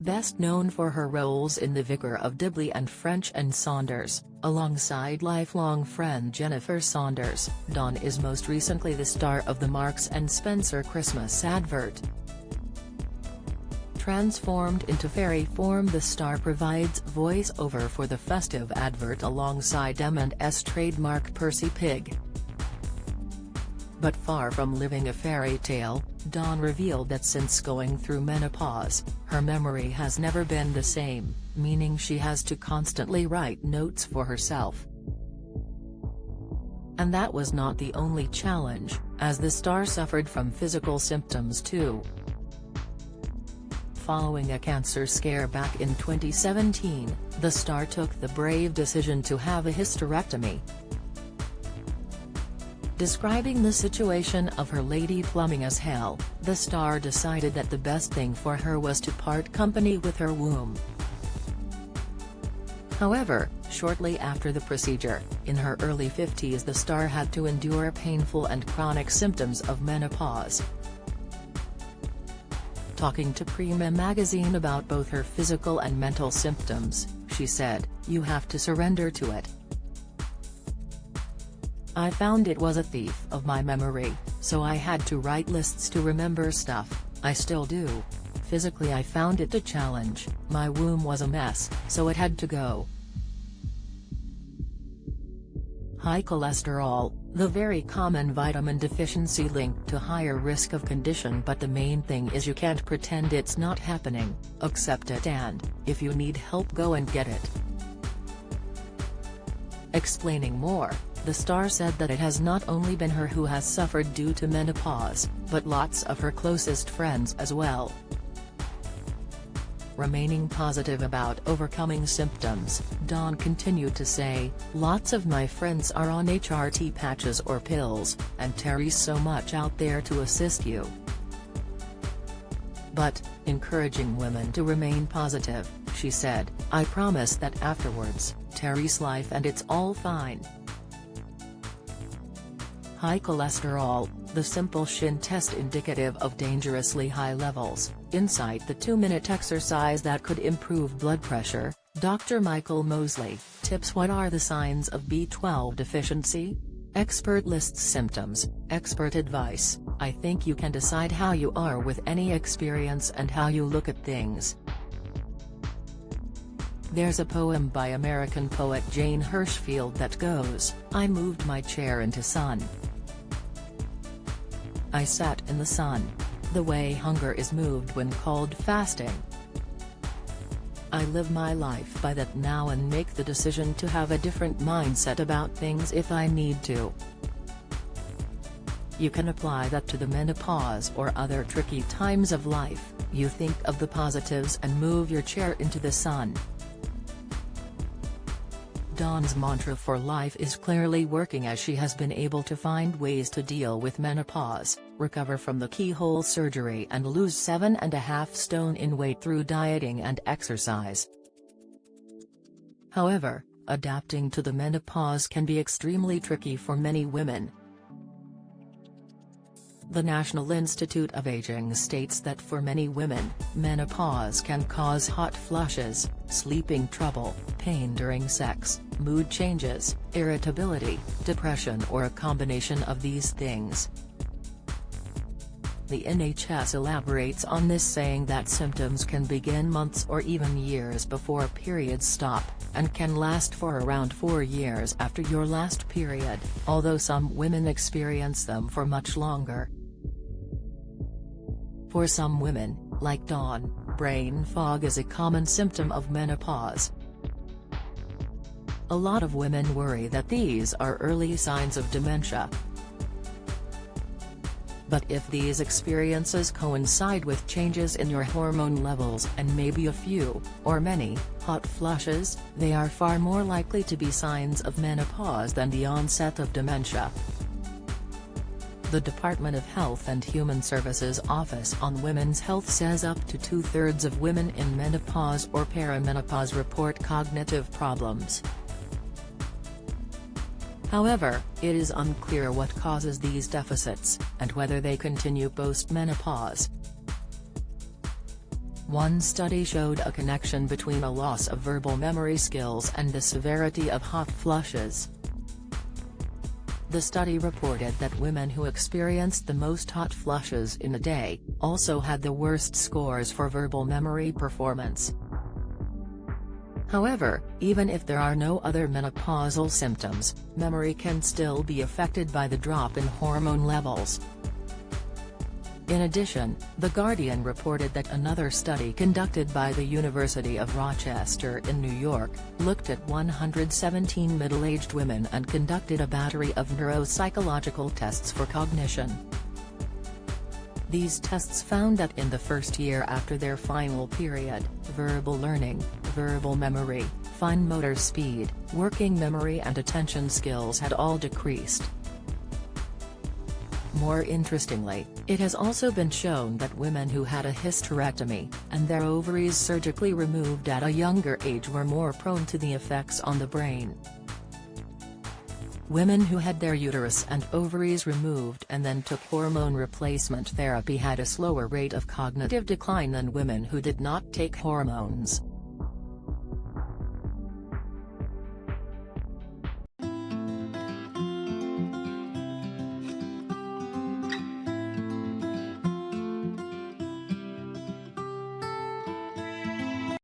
Best known for her roles in The Vicar of Dibley and French and Saunders, alongside lifelong friend Jennifer Saunders, Dawn is most recently the star of the Marks & Spencer Christmas advert. Transformed into fairy form, the star provides voice-over for the festive advert alongside M&S trademark Percy Pig. But far from living a fairy tale, Dawn revealed that since going through menopause, her memory has never been the same, meaning she has to constantly write notes for herself. And that was not the only challenge, as the star suffered from physical symptoms too. Following a cancer scare back in 2017, the star took the brave decision to have a hysterectomy. Describing the situation of her lady plumbing as hell, the star decided that the best thing for her was to part company with her womb. However, shortly after the procedure, in her early 50s, the star had to endure painful and chronic symptoms of menopause. Talking to Prima magazine about both her physical and mental symptoms, she said, "You have to surrender to it. I found it was a thief of my memory, so I had to write lists to remember stuff. I still do. Physically I found it a challenge, my womb was a mess, so it had to go." High cholesterol, the very common vitamin deficiency linked to higher risk of condition, but the main thing is you can't pretend it's not happening, accept it, and, if you need help, go and get it. Explaining more, the star said that it has not only been her who has suffered due to menopause, but lots of her closest friends as well. Remaining positive about overcoming symptoms, Dawn continued to say, "Lots of my friends are on HRT patches or pills, and Terry's so much out there to assist you." But, encouraging women to remain positive, she said, "I promise that afterwards, Terry's life and it's all fine." High cholesterol, the simple shin test indicative of dangerously high levels, insight the 2-minute exercise that could improve blood pressure. Dr. Michael Mosley tips: what are the signs of B12 deficiency? Expert lists symptoms, expert advice. I think you can decide how you are with any experience and how you look at things. There's a poem by American poet Jane Hirshfield that goes, "I moved my chair into sun. I sat in the sun. The way hunger is moved when called fasting. I live my life by that now and make the decision to have a different mindset about things if I need to." You can apply that to the menopause or other tricky times of life. You think of the positives and move your chair into the sun. Dawn's mantra for life is clearly working, as she has been able to find ways to deal with menopause, recover from the keyhole surgery and lose 7.5 stone in weight through dieting and exercise. However, adapting to the menopause can be extremely tricky for many women. The National Institute of Aging states that for many women, menopause can cause hot flushes, sleeping trouble, pain during sex, mood changes, irritability, depression, or a combination of these things. The NHS elaborates on this, saying that symptoms can begin months or even years before periods stop, and can last for around 4 years after your last period, although some women experience them for much longer. For some women, like Dawn, brain fog is a common symptom of menopause. A lot of women worry that these are early signs of dementia. But if these experiences coincide with changes in your hormone levels and maybe a few, or many, hot flushes, they are far more likely to be signs of menopause than the onset of dementia. The Department of Health and Human Services Office on Women's Health says up to 2/3 of women in menopause or perimenopause report cognitive problems. However, it is unclear what causes these deficits, and whether they continue post-menopause. One study showed a connection between a loss of verbal memory skills and the severity of hot flushes. The study reported that women who experienced the most hot flushes in a day, also had the worst scores for verbal memory performance. However, even if there are no other menopausal symptoms, memory can still be affected by the drop in hormone levels. In addition, The Guardian reported that another study conducted by the University of Rochester in New York, looked at 117 middle-aged women and conducted a battery of neuropsychological tests for cognition. These tests found that in the first year after their final period, verbal learning, verbal memory, fine motor speed, working memory and attention skills had all decreased. More interestingly, it has also been shown that women who had a hysterectomy, and their ovaries surgically removed at a younger age were more prone to the effects on the brain. Women who had their uterus and ovaries removed and then took hormone replacement therapy had a slower rate of cognitive decline than women who did not take hormones.